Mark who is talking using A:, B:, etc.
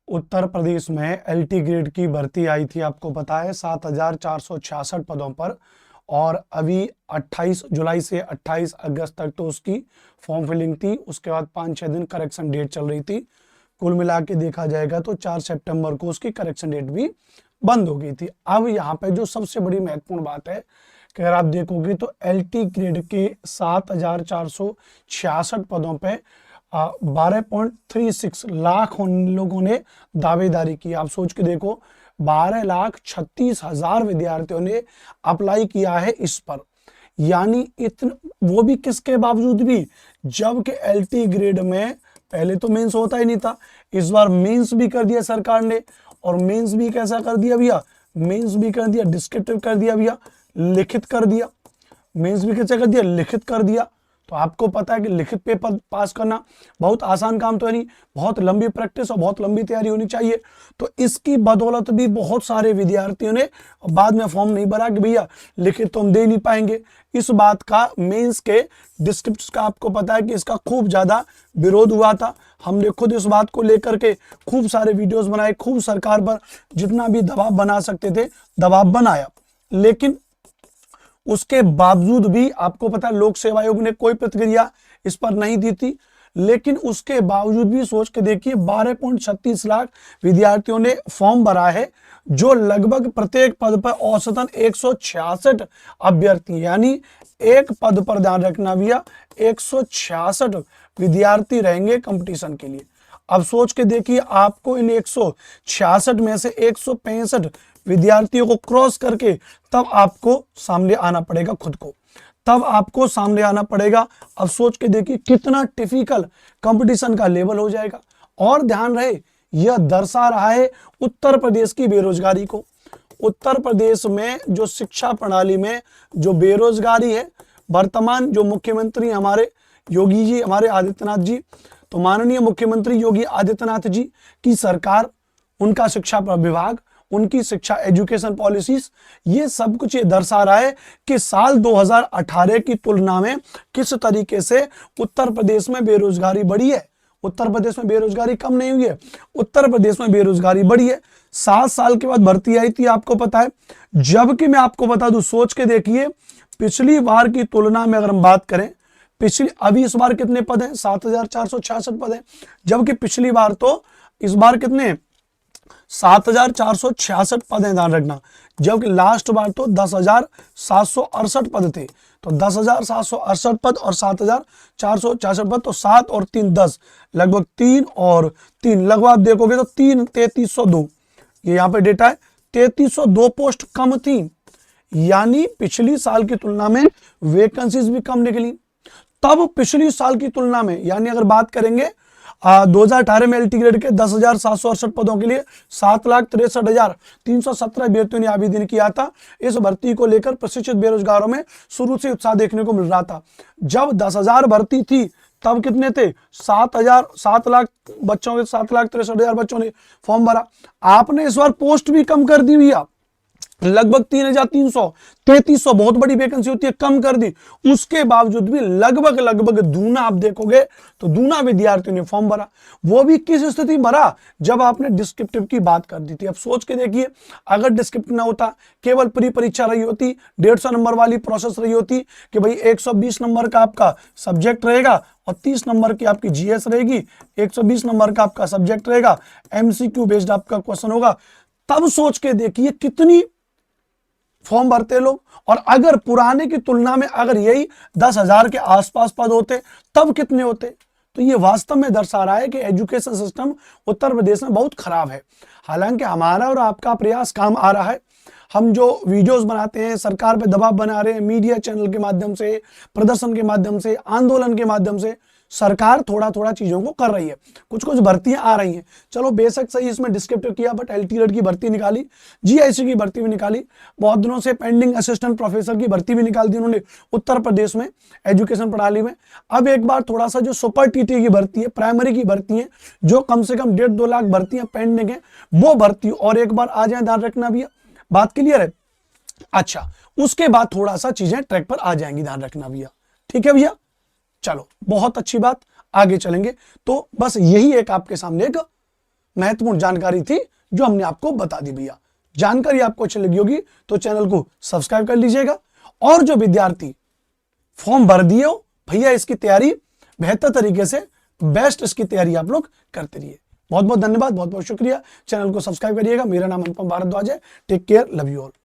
A: उत्तर प्रदेश में LT grade की भर्ती आई थी, आपको पता है 7,466 पदों पर। और अभी 28 जुलाई से 28 अगस्त तक तो उसकी फॉर्म फिलिंग थी। उसके बाद 5-6 दिन करेक्शन डेट चल रही थी। कुल मिला के देखा जाएगा तो 4 सितंबर को उसकी करेक्शन डेट भी बंद हो गई थी। अब यहाँ पे जो सबसे बड़ी महत्वपूर्ण बात है कि अगर आप देखोगे तो एलटी ग्रेड के 7,466 पदों पे 12.36 लाख उन लोगों ने दावेदारी की। आप सोच के देखो, 12,36,000 विद्यार्थियों ने अप्लाई किया है इस पर। यानी इतन वो भी किसके बावजूद भी, जबकि एलटी ग्रेड में पहले तो मेंस होता ही नहीं था। इस बार मेंस भी कर दिया सरकार ने। और मेंस भी कैसा कर दिया भैया, मेंस भी कर दिया डिस्क्रिप्टिव कर दिया भैया, लिखित कर दिया। मेंस भी कैसे कर दिया, लिखित कर दिया। तो आपको पता है कि लिखित पेपर पास करना बहुत आसान काम तो है नहीं, बहुत लंबी प्रैक्टिस और बहुत लंबी तैयारी होनी चाहिए। तो इसकी बदौलत भी बहुत सारे विद्यार्थियों ने बाद में फॉर्म नहीं भरा कि भैया लिखित तो हम दे नहीं पाएंगे। इस बात का मेंस के डिस्क्रिप्टिव्स का आपको पता है कि इसका खूब ज्यादा विरोध हुआ था। हमने खुद इस बात को लेकर के खूब सारे वीडियोस बनाए, खूब सरकार पर जितना भी दबाव बना सकते थे दबाव बनाया। लेकिन उसके बावजूद भी आपको पता है लोक सेवा आयोग ने कोई प्रतिक्रिया इस पर नहीं दी थी। लेकिन उसके बावजूद भी सोच के देखिए 12.36 लाख विद्यार्थियों ने फॉर्म भरा है, जो लगभग प्रत्येक पद पर औसतन 166 अभ्यर्थी, यानी एक पद पर ध्यान रखना भैया 166 विद्यार्थी रहेंगे कंपटीशन के लिए। अब सोच के देखिए, आपको इन 166 में से 165 विद्यार्थियों को क्रॉस करके तब आपको सामने आना पड़ेगा, खुद को तब आपको सामने आना पड़ेगा। अब सोच के देखिए कितना टिपिकल कंपटीशन का लेवल हो जाएगा। और ध्यान रहे, यह दर्शा रहा है उत्तर प्रदेश की बेरोजगारी को। उत्तर प्रदेश में जो शिक्षा प्रणाली में जो बेरोजगारी है, वर्तमान जो मुख्यमंत्री हमारे योगी जी, हमारे आदित्यनाथ जी, तो माननीय मुख्यमंत्री योगी आदित्यनाथ जी की सरकार, उनका शिक्षा विभाग, उनकी शिक्षा एजुकेशन पॉलिसीज, ये सब कुछ ये दर्शा रहा है कि साल 2018 की तुलना में किस तरीके से उत्तर प्रदेश में बेरोजगारी बढ़ी है। उत्तर प्रदेश में बेरोजगारी कम नहीं हुई है, उत्तर प्रदेश में बेरोजगारी बढ़ी है। 7 साल के बाद भर्ती आई थी, आपको पता है। जबकि मैं आपको बता दूं, सोच के देखिए, पिछली बार की तुलना में अगर हम बात करें, अभी इस बार कितने पद हैं, 7,466 पद हैं। जबकि पिछली बार तो इस बार कितने 7,466 पद हैं, ध्यान रखना। जबकि लास्ट बार तो 10,768 पद थे। तो 10,768 पद और 7,466 पद, तो 7 और 3 10, लगभग 3 और 3 लगभग आप देखोगे तो 3302, ये यहाँ पे डेटा है, 3302 पोस्ट कम थी। यानी पिछली साल की तुलना में वैकेंसीज भी कम निकली। तब पिछली साल की तुलना में, यानी अगर बात करेंगे 2018 में एलटी ग्रेड के 10,768 पदों के लिए 7,63,317 अभ्यर्थियों ने आवेदन किया था। इस भर्ती को लेकर प्रशिक्षित बेरोजगारों में शुरू से उत्साह देखने को मिल रहा था। जब 10,000 भर्ती थी तब कितने थे, 7 लाख बच्चों के 7,63,000 बच्चों ने फॉर्म भरा। आपने इस बार पोस्ट भी कम कर दी भैया, लगभग 3,300 3,300, बहुत बड़ी वैकेंसी होती है, कम कर दी। उसके बावजूद भी लगभग दूना आप देखोगे तो दूना विद्यार्थियों ने फॉर्म भरा। वो भी किस स्थिति में भरा, जब आपने डिस्क्रिप्टिव की बात कर दी थी। अब सोच के देखिए, अगर डिस्क्रिप्टिव ना होता, केवल प्री परीक्षा रही होती, 150 नंबर वाली प्रोसेस रही होती कि भाई 120 नंबर का आपका सब्जेक्ट रहेगा और 30 नंबर की आपकी जीएस रहेगी, 120 नंबर का आपका सब्जेक्ट रहेगा, एमसीक्यू बेस्ड आपका क्वेश्चन होगा, तब सोच के देखिए कितनी फॉर्म भरते लोग। और अगर पुराने की तुलना में अगर यही 10,000 के आसपास पद होते तब कितने होते। तो ये वास्तव में दर्शा रहा है कि एजुकेशन सिस्टम उत्तर प्रदेश में बहुत खराब है। हालांकि हमारा और आपका प्रयास काम आ रहा है। हम जो वीडियोस बनाते हैं, सरकार पे दबाव बना रहे हैं, मीडिया चैनल के माध्यम से, प्रदर्शन के माध्यम से, आंदोलन के माध्यम से, सरकार थोड़ा थोड़ा चीजों को कर रही है। कुछ कुछ भर्तियां आ रही हैं। चलो बेशक सही इसमें डिस्क्रिप्टिव किया, बट एलटी ग्रेड की भर्ती निकाली, जीआईसी की भर्ती भी निकाली, बहुत दिनों से पेंडिंग असिस्टेंट प्रोफेसर की भर्ती भी निकाल दी उन्होंने उत्तर प्रदेश में एजुकेशन प्रणाली में। अब एक बार थोड़ा सा जो सुपर टीटी की भर्ती है, प्राइमरी की भर्ती है, जो कम से कम 1.5-2 लाख भर्तियां पेंडिंग है, वो भर्ती और एक बार आ जाए, ध्यान रखना भैया। बात क्लियर है? अच्छा, उसके बाद थोड़ा सा चीजें ट्रैक पर आ जाएंगी, ध्यान रखना भैया। ठीक है भैया, चलो बहुत अच्छी बात, आगे चलेंगे। तो बस यही एक आपके सामने एक महत्वपूर्ण जानकारी थी जो हमने आपको बता दी भैया। जानकारी आपको अच्छी लगी होगी तो चैनल को सब्सक्राइब कर लीजिएगा। और जो विद्यार्थी फॉर्म भर दिए हो भैया, इसकी तैयारी बेहतर तरीके से, बेस्ट इसकी तैयारी आप लोग करते रहिए। बहुत बहुत धन्यवाद, बहुत बहुत शुक्रिया। चैनल को सब्सक्राइब करिएगा। मेरा नाम अनुपम भारद्वाज है। Take care, love you all.